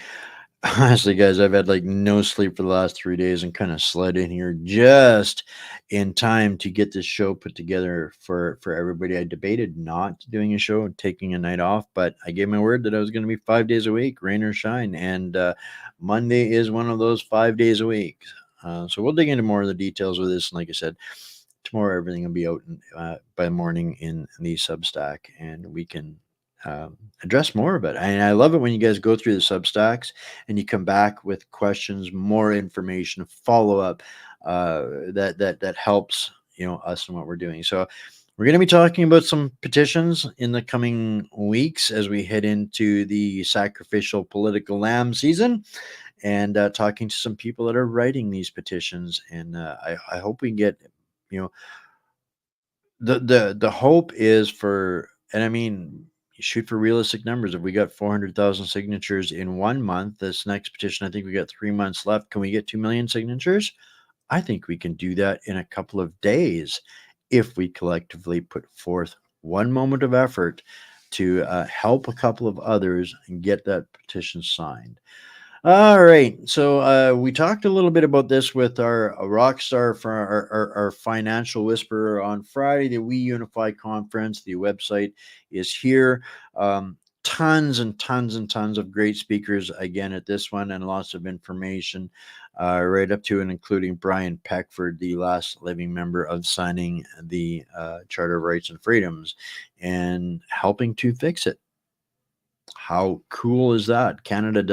Honestly, guys, I've had like no sleep for the last 3 days and kind of slid in here just in time to get this show put together for everybody. I debated not doing a show and taking a night off, but I gave my word that I was going to be 5 days a week, rain or shine. And Monday is one of those 5 days a week. So we'll dig into more of the details with this. And like I said, tomorrow everything will be out by morning in the Substack, and we can address more of it. And I love it when you guys go through the Substacks and you come back with questions, more information, follow up that helps us and what we're doing. So we're going to be talking about some petitions in the coming weeks as we head into the sacrificial political lamb season, and talking to some people that are writing these petitions. And I hope we get the hope is for, and I mean, shoot for realistic numbers. If we got 400,000 signatures in 1 month, this next petition, I think we got 3 months left. Can we get 2 million signatures? I think we can do that in a couple of days if we collectively put forth one moment of effort to help a couple of others and get that petition signed. All right. So we talked a little bit about this with our rock star for our financial whisperer on Friday, the We Unify conference. The website is here. Tons and tons and tons of great speakers again at this one, and lots of information right up to and including Brian Peckford, the last living member of signing the Charter of Rights and Freedoms and helping to fix it. How cool is that? Canada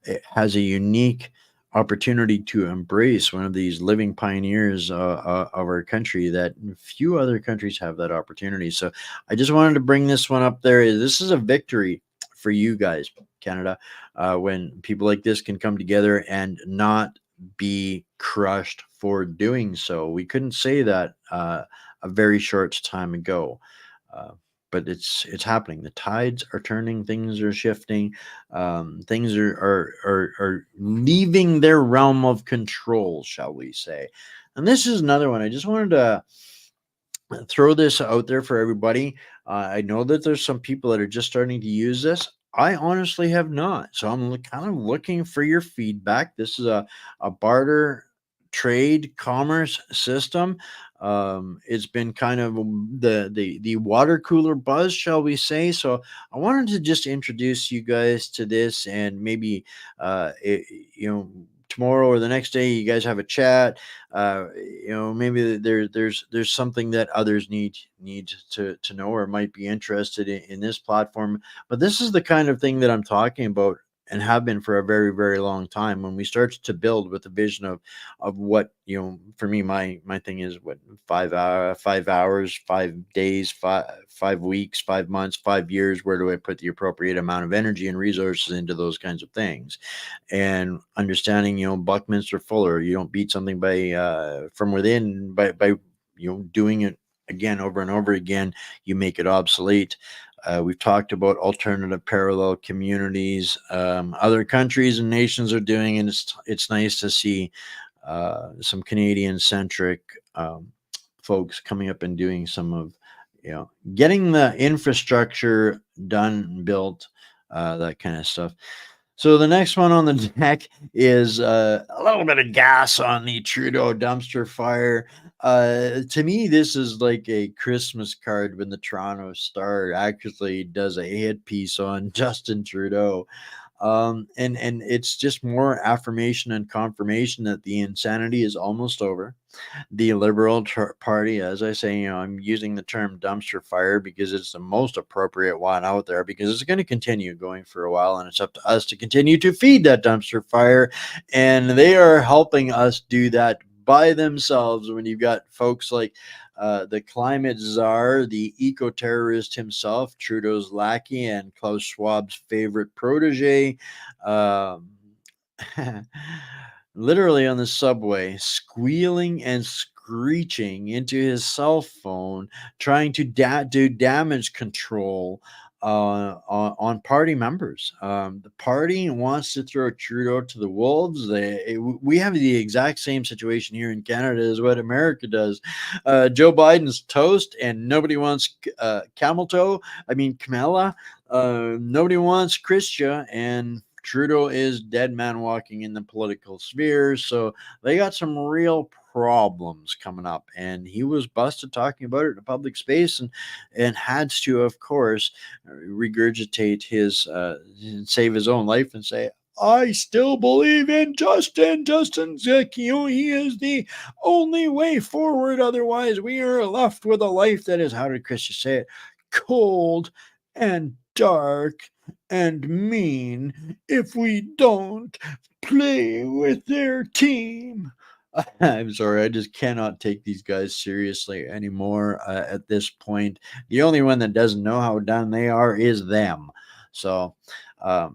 it has a unique opportunity to embrace one of these living pioneers of our country that few other countries have that opportunity. So I just wanted to bring this one up there. This is a victory for you guys, Canada, when people like this can come together and not be crushed for doing so. We couldn't say that a very short time ago. But it's happening. The tides are turning. Things are shifting. Things are leaving their realm of control, shall we say? And this is another one. I just wanted to throw this out there for everybody. I know that there's some people that are just starting to use this. I honestly have not. So I'm kind of looking for your feedback. This is a barter trade commerce system. It's been kind of the water cooler buzz, shall we say. So I wanted to just introduce you guys to this, and maybe tomorrow or the next day you guys have a chat. Maybe there's something that others need to know or might be interested in this platform. But this is the kind of thing that I'm talking about and have been for a very, very long time. When we start to build with a vision of what, for me, my thing is what, 5 hours, 5 days, 5 weeks, 5 months, 5 years, where do I put the appropriate amount of energy and resources into those kinds of things? And understanding, Buckminster Fuller, you don't beat something from within by doing it again over and over again, you make it obsolete. We've talked about alternative parallel communities. Other countries and nations are doing, and it's nice to see some Canadian-centric folks coming up and doing some of, getting the infrastructure done, built, that kind of stuff. So the next one on the deck is a little bit of gas on the Trudeau dumpster fire. To me, this is like a Christmas card when the Toronto Star actually does a hit piece on Justin Trudeau. And it's just more affirmation and confirmation that the insanity is almost over. The Liberal Party, as I say, I'm using the term dumpster fire because it's the most appropriate one out there, because it's going to continue going for a while, and it's up to us to continue to feed that dumpster fire. And they are helping us do that by themselves when you've got folks like the climate czar, the eco-terrorist himself, Trudeau's lackey, and Klaus Schwab's favorite protege. Um, literally on the subway, squealing and screeching into his cell phone, trying to do damage control on party members. The party wants to throw Trudeau to the wolves. We have the exact same situation here in Canada as what America does. Joe Biden's toast, and nobody wants Kamala. Nobody wants Christia, and Trudeau is dead man walking in the political sphere. So they got some real problems coming up, and he was busted talking about it in a public space, and had to, of course, regurgitate his save his own life and say, I still believe in Justin. Justin's, he is the only way forward. Otherwise, we are left with a life that is, how did Christian say it? Cold and dark and mean if we don't play with their team. I'm sorry, I just cannot take these guys seriously anymore at this point. The only one that doesn't know how done they are is them. So,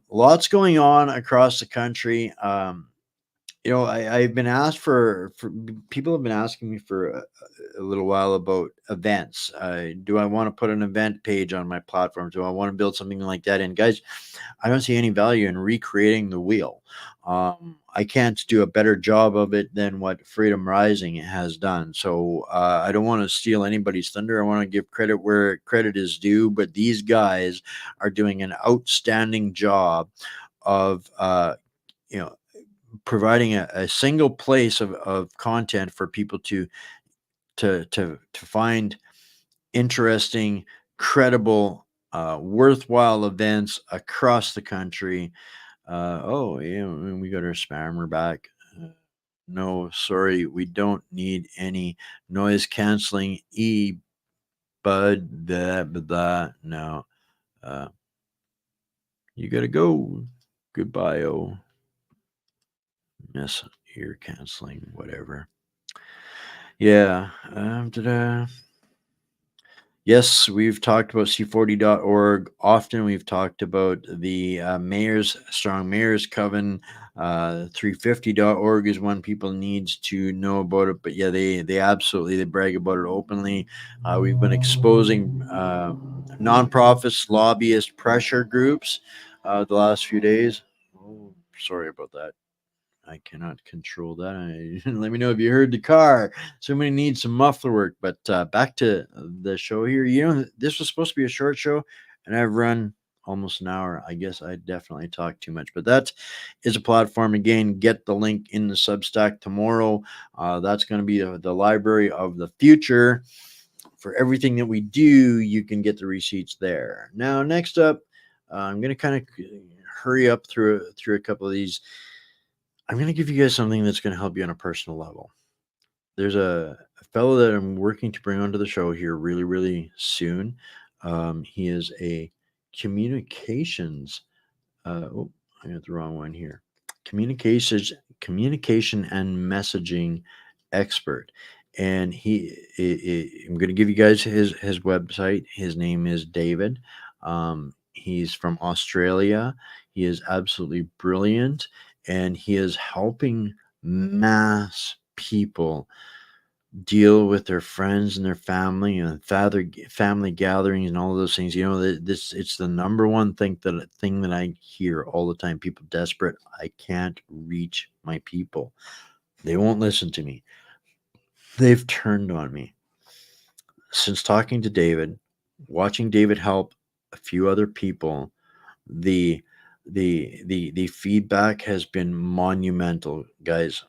lots going on across the country. I've been asked for people have been asking me for a little while about events. Do I want to put an event page on my platform? Do I want to build something like that? And guys, I don't see any value in recreating the wheel. I can't do a better job of it than what Freedom Rising has done. So I don't want to steal anybody's thunder. I want to give credit where credit is due. But these guys are doing an outstanding job of, providing a single place of content for people to find interesting, credible, worthwhile events across the country. We got our spammer back. No, sorry, we don't need any noise canceling bud. No, you gotta go. Goodbye. Yes, ear canceling, whatever. Yeah. Yes, we've talked about C40.org often. We've talked about the Strong Mayors Coven. 350.org is one people needs to know about it. But yeah, they absolutely, they brag about it openly. We've been exposing nonprofits, lobbyists, pressure groups the last few days. Oh, sorry about that. I cannot control that. Let me know if you heard the car. Somebody needs some muffler work. But back to the show here. This was supposed to be a short show, and I've run almost an hour. I guess I definitely talked too much. But that is a platform. Again, get the link in the Substack tomorrow. That's going to be the library of the future. For everything that we do, you can get the receipts there. Now, next up, I'm going to kind of hurry up through a couple of these. I'm going to give you guys something that's going to help you on a personal level. There's a fellow that I'm working to bring onto the show here really, really soon. He is a communications. I got the wrong one here. Communication and messaging expert. And I'm going to give you guys his website. His name is David. He's from Australia. He is absolutely brilliant. And he is helping mass people deal with their friends and their family and family gatherings and all those things. It's the number one thing that I hear all the time. People desperate. I can't reach my people. They won't listen to me. They've turned on me. Since talking to David, watching David help a few other people, the The feedback has been monumental, guys.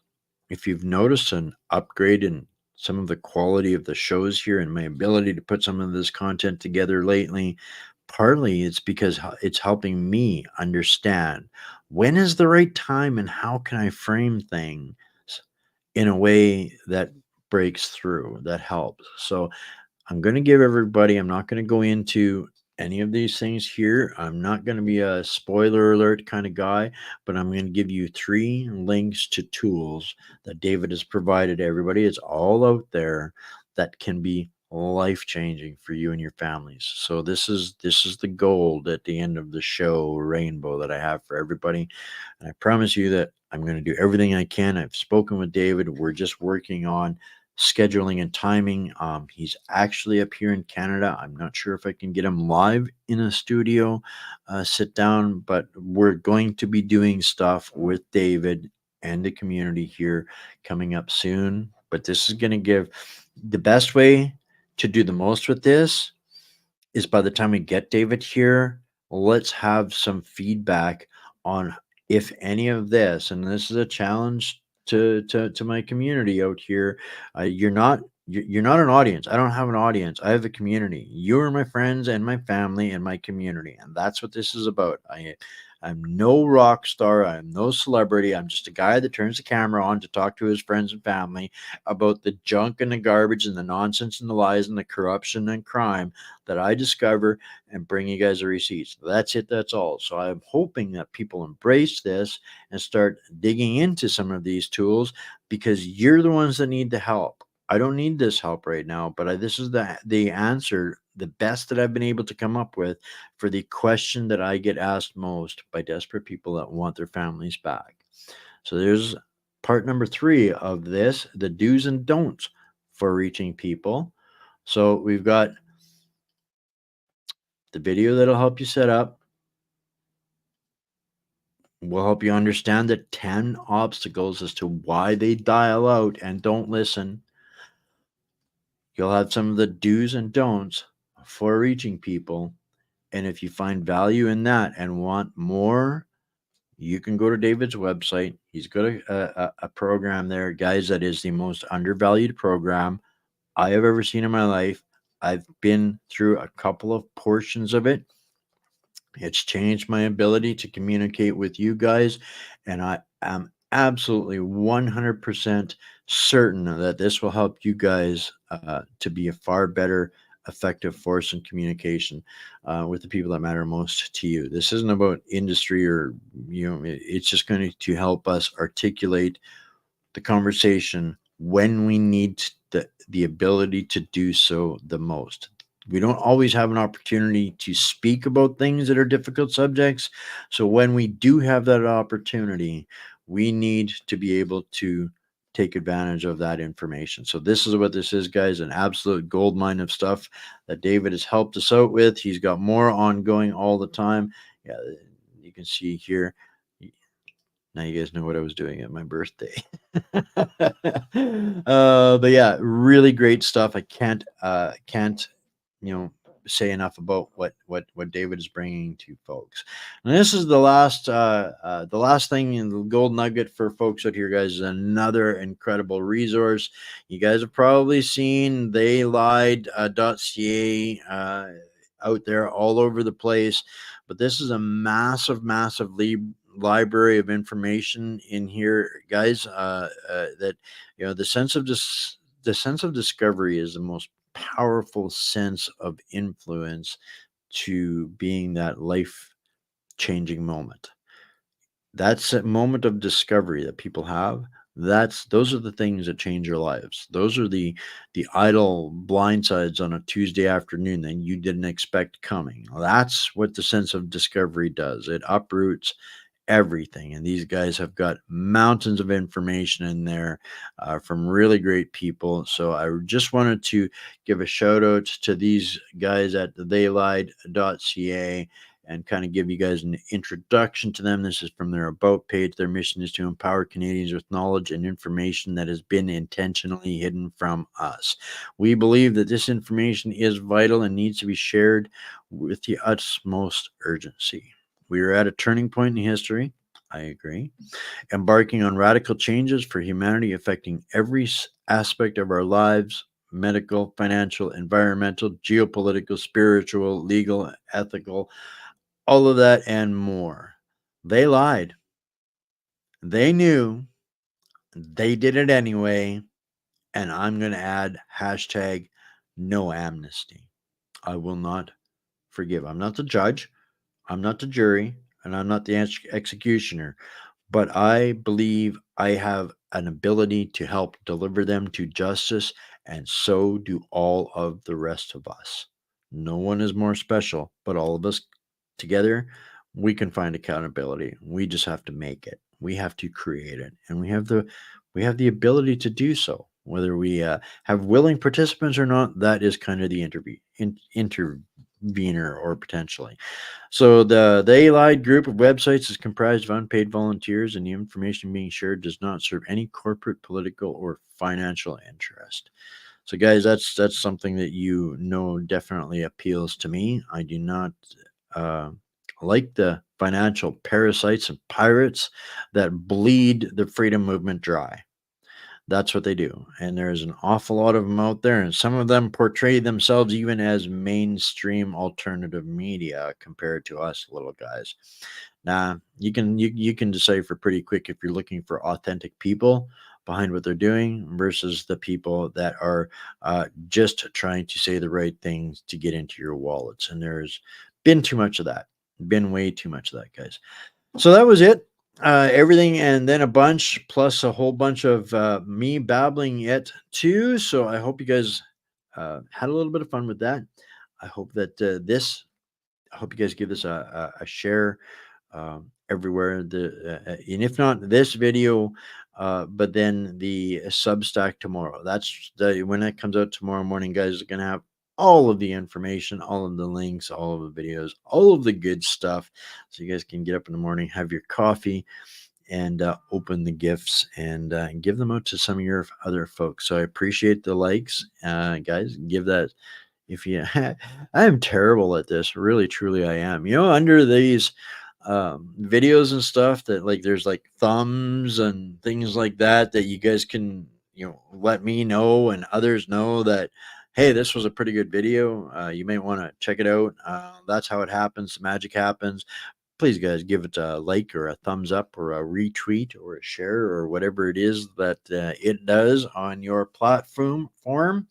If you've noticed an upgrade in some of the quality of the shows here and my ability to put some of this content together lately, partly it's because it's helping me understand when is the right time and how can I frame things in a way that breaks through, that helps. So I'm going to give everybody, I'm not going to go into any of these things here. I'm not going to be a spoiler alert kind of guy, but I'm going to give you 3 links to tools that David has provided everybody. It's all out there that can be life changing for you and your families. So this is the gold at the end of the show rainbow that I have for everybody. And I promise you that I'm going to do everything I can. I've spoken with David. We're just working on scheduling and timing. He's actually up here in Canada. I'm not sure if I can get him live in a studio, sit down, but we're going to be doing stuff with David and the community here coming up soon. But this is going to give the best way to do the most with this is by the time we get David here, let's have some feedback on if any of this, and this is a challenge to my community out here. You're not an audience. I don't have an audience. I have a community. You are my friends and my family and my community, and that's what this is about. I'm no rock star. I'm no celebrity. I'm just a guy that turns the camera on to talk to his friends and family about the junk and the garbage and the nonsense and the lies and the corruption and crime that I discover and bring you guys the receipts. That's it. That's all. So I'm hoping that people embrace this and start digging into some of these tools because you're the ones that need the help. I don't need this help right now, but this is the answer, the best that I've been able to come up with for the question that I get asked most by desperate people that want their families back. So there's part number 3 of this, the do's and don'ts for reaching people. So we've got the video that'll help you set up. Will help you understand the 10 obstacles as to why they dial out and don't listen. You'll have some of the do's and don'ts for reaching people. And if you find value in that and want more, you can go to David's website. He's got a program there, guys, that is the most undervalued program I have ever seen in my life. I've been through a couple of portions of it. It's changed my ability to communicate with you guys, and I am absolutely 100% certain that this will help you guys to be a far better effective force in communication with the people that matter most to you. This isn't about industry or, it's just going to help us articulate the conversation when we need the ability to do so the most. We don't always have an opportunity to speak about things that are difficult subjects. So when we do have that opportunity, we need to be able to take advantage of that information. So this is what this is, guys, an absolute gold mine of stuff that David has helped us out with. He's got more ongoing all the time. Yeah, you can see here. Now you guys know what I was doing at my birthday. But yeah, really great stuff. I can't say enough about what David is bringing to folks. And this is the last thing in the gold nugget for folks out here, guys, is another incredible resource. You guys have probably seen theylied.ca out there all over the place, but this is a massive library of information in here, guys, that the sense of discovery is the most powerful sense of influence to being that life-changing moment. That's a moment of discovery that people have. Those are the things that change your lives. Those are the idle blindsides on a Tuesday afternoon that you didn't expect coming. That's what the sense of discovery does. It uproots everything, and these guys have got mountains of information in there from really great people. So I just wanted to give a shout out to these guys at theylied.ca and kind of give you guys an introduction to them. This is from their about page. Their mission is to empower Canadians with knowledge and information that has been intentionally hidden from us. We believe that this information is vital and needs to be shared with the utmost urgency. We are at a turning point in history. I agree. Embarking on radical changes for humanity affecting every aspect of our lives: medical, financial, environmental, geopolitical, spiritual, legal, ethical, all of that and more. They lied. They knew. They did it anyway. And I'm going to add hashtag no amnesty. I will not forgive. I'm not the judge. I'm not the jury. And I'm not the executioner. But I believe I have an ability to help deliver them to justice. And so do all of the rest of us. No one is more special, but all of us together, we can find accountability. We just have to make it. We have to create it. And we have the ability to do so. Whether we have willing participants or not, that is kind of the intervener or potentially. So the Allied group of websites is comprised of unpaid volunteers, and the information being shared does not serve any corporate, political, or financial interest. So, guys, that's something that definitely appeals to me. I do not like the financial parasites and pirates that bleed the freedom movement dry. That's what they do. And there's an awful lot of them out there, and some of them portray themselves even as mainstream alternative media compared to us little guys. Now, you can decipher pretty quick if you're looking for authentic people behind what they're doing versus the people that are just trying to say the right things to get into your wallets. And there's been too much of that. Been way too much of that, guys. So that was it. Everything and then a bunch plus a whole bunch of me babbling it too. So I hope you guys had a little bit of fun with that. I hope that I hope you guys give this a share everywhere. And if not this video, but then the Substack tomorrow. That's when it comes out tomorrow morning, guys. Are gonna have all of the information, all of the links, all of the videos, all of the good stuff. So you guys can get up in the morning, have your coffee, and open the gifts and give them out to some of your other folks. So I appreciate the likes, guys. Give that. If you, I am terrible at this. Really, truly, I am. Under these videos and stuff that there's thumbs and things like that you guys can let me know and others know that, hey, this was a pretty good video. You may want to check it out. That's how it happens. Magic happens. Please, guys, give it a like or a thumbs up or a retweet or a share or whatever it is that it does on your platform.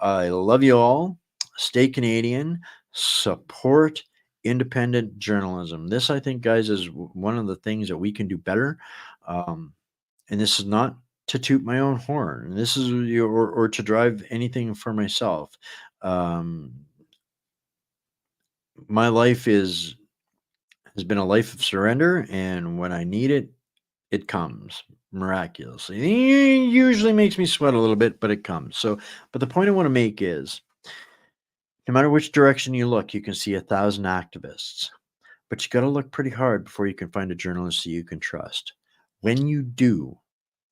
I love you all. Stay Canadian. Support independent journalism. This, I think, guys, is one of the things that we can do better. And this is not to toot my own horn. This is or to drive anything for myself. My life has been a life of surrender, and when I need it, it comes miraculously. It usually makes me sweat a little bit, but it comes. But the point I want to make is, no matter which direction you look, you can see 1,000 activists, but you got to look pretty hard before you can find a journalist that you can trust. When you do,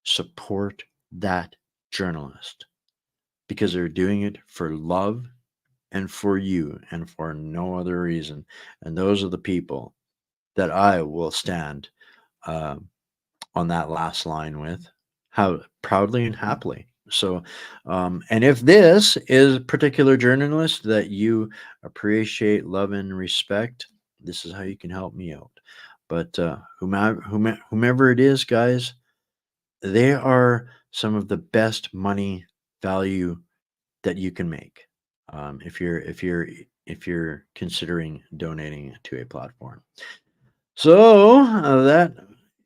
support that journalist because they're doing it for love and for you and for no other reason. And those are the people that I will stand on that last line with, how proudly and happily. So, and if this is a particular journalist that you appreciate, love, and respect, this is how you can help me out. But whomever it is, guys, they are some of the best money value that you can make if you're considering donating to a platform. So that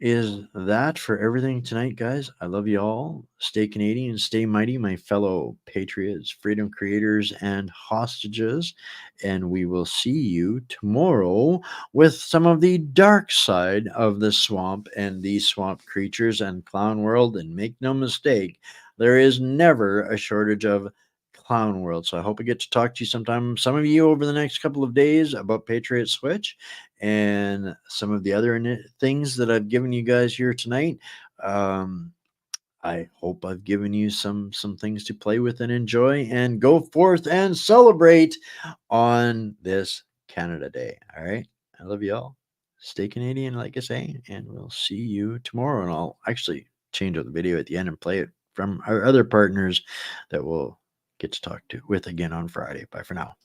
is that for everything tonight, guys. I love you all. Stay Canadian, stay mighty, my fellow patriots, freedom creators, and hostages. And we will see you tomorrow with some of the dark side of the swamp and the swamp creatures and clown world. And make no mistake, there is never a shortage of clown world. So I hope I get to talk to you sometime, some of you over the next couple of days, about Patriot Switch and some of the other things that I've given you guys here tonight. I hope I've given you some things to play with and enjoy and go forth and celebrate on this Canada Day. All right. I love you all. stay Canadian, like I say, and we'll see you tomorrow. And I'll actually change out the video at the end and play it from our other partners that we'll get to talk with again on Friday. Bye for now.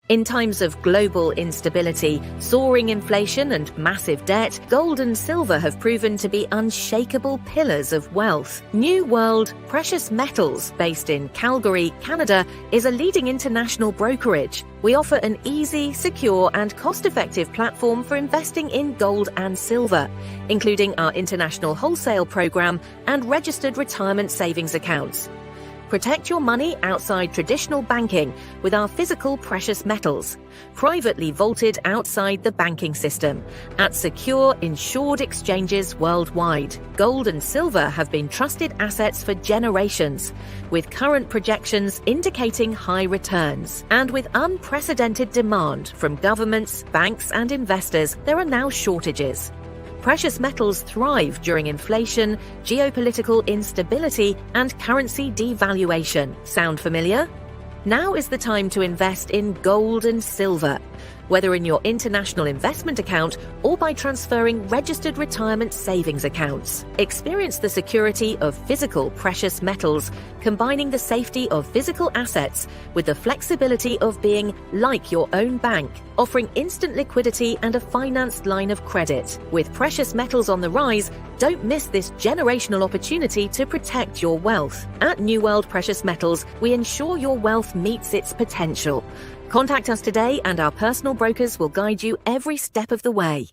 In times of global instability, soaring inflation and massive debt, gold and silver have proven to be unshakable pillars of wealth. New World Precious Metals, based in Calgary, Canada, is a leading international brokerage. We offer an easy, secure and cost-effective platform for investing in gold and silver, including our international wholesale program and registered retirement savings accounts. Protect your money outside traditional banking with our physical precious metals, privately vaulted outside the banking system, at secure, insured exchanges worldwide. Gold and silver have been trusted assets for generations, with current projections indicating high returns. And with unprecedented demand from governments, banks, and investors, there are now shortages. Precious metals thrive during inflation, geopolitical instability, and currency devaluation. Sound familiar? Now is the time to invest in gold and silver, whether in your international investment account or by transferring registered retirement savings accounts. Experience the security of physical precious metals, combining the safety of physical assets with the flexibility of being like your own bank, offering instant liquidity and a financed line of credit. With precious metals on the rise, don't miss this generational opportunity to protect your wealth. At New World Precious Metals, we ensure your wealth meets its potential. Contact us today and our personal brokers will guide you every step of the way.